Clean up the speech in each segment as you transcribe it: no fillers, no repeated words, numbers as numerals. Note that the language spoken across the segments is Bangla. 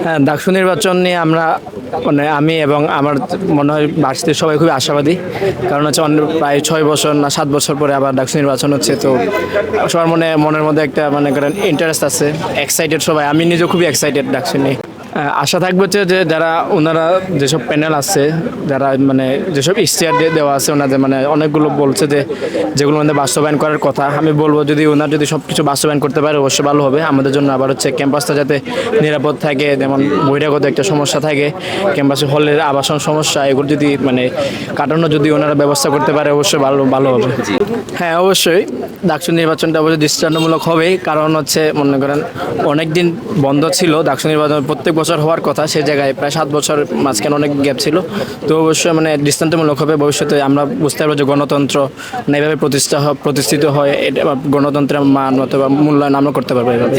হ্যাঁ, ডাকসু নির্বাচন নিয়ে আমরা মানে আমি এবং আমার মনে হয় ভার্সিটির সবাই খুবই আশাবাদী। কারণ হচ্ছে প্রায় 6 বছর না 7 বছর পরে আবার ডাকসু নির্বাচন হচ্ছে, তো সবার মনের মধ্যে একটা মনে করেন ইন্টারেস্ট আছে, এক্সাইটেড সবাই। আমি নিজে খুবই এক্সাইটেড ডাকসু নিয়ে। আশা থাকবে হচ্ছে যে যারা ওনারা যেসব প্যানেল আছে, যারা মানে যেসব ইশতেহার দেওয়া আছে ওনাদের, মানে অনেকগুলো বলছে যে যেগুলো আমাদের বাস্তবায়ন করার কথা, আমি বলবো যদি ওনার যদি সব কিছু বাস্তবায়ন করতে পারে অবশ্যই ভালো হবে আমাদের জন্য। আবার হচ্ছে ক্যাম্পাসটা যাতে নিরাপদ থাকে, যেমন বহিরাগত একটা সমস্যা থাকে, ক্যাম্পাসে হলের আবাসন সমস্যা, এগুলো যদি মানে কাটানো যদি ওনারা ব্যবস্থা করতে পারে অবশ্যই ভালো ভালো হবে। হ্যাঁ, অবশ্যই ডাকসু নির্বাচনটা অবশ্যই দৃষ্টান্তমূলক হবেই। কারণ হচ্ছে মনে করেন অনেক দিন বন্ধ ছিল ডাকসু নির্বাচন, প্রত্যেক বছর হওয়ার কথা, সেই জায়গায় প্রায় 7 বছর মাঝখানে অনেক গ্যাপ ছিল। তো অবশ্যই মানে দৃষ্টান্তমূলক হবে। ভবিষ্যতে আমরা বুঝতে পারবো যে গণতন্ত্র না এভাবে প্রতিষ্ঠিত হয়, এটা গণতন্ত্রের মান অথবা মূল্যায়ন আমরা করতে পারবো এভাবে।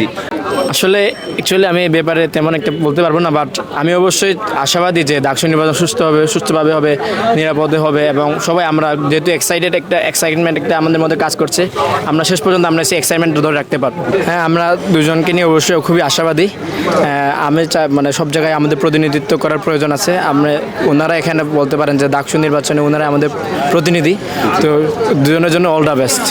আসলে অ্যাকচুয়ালি আমি এই ব্যাপারে তেমন একটা বলতে পারবো না, বাট আমি অবশ্যই আশাবাদী যে ডাকসু নির্বাচন সুস্থভাবে হবে, নিরাপদে হবে, এবং সবাই আমরা যেহেতু এক্সাইটমেন্ট একটা আমাদের মধ্যে কাজ করছে, আমরা শেষ পর্যন্ত আমরা সেই এক্সাইটমেন্ট ধরে রাখতে পারবো। হ্যাঁ, আমরা দুজনকে নিয়ে অবশ্যই খুবই আশাবাদী। আমি মানে সব জায়গায় আমাদের প্রতিনিধিত্ব করার প্রয়োজন আছে। ওনারা এখানে বলতে পারেন যে ডাকসু নির্বাচনে ওনারা আমাদের প্রতিনিধি। তো দুজনের জন্য অল দ্য বেস্ট।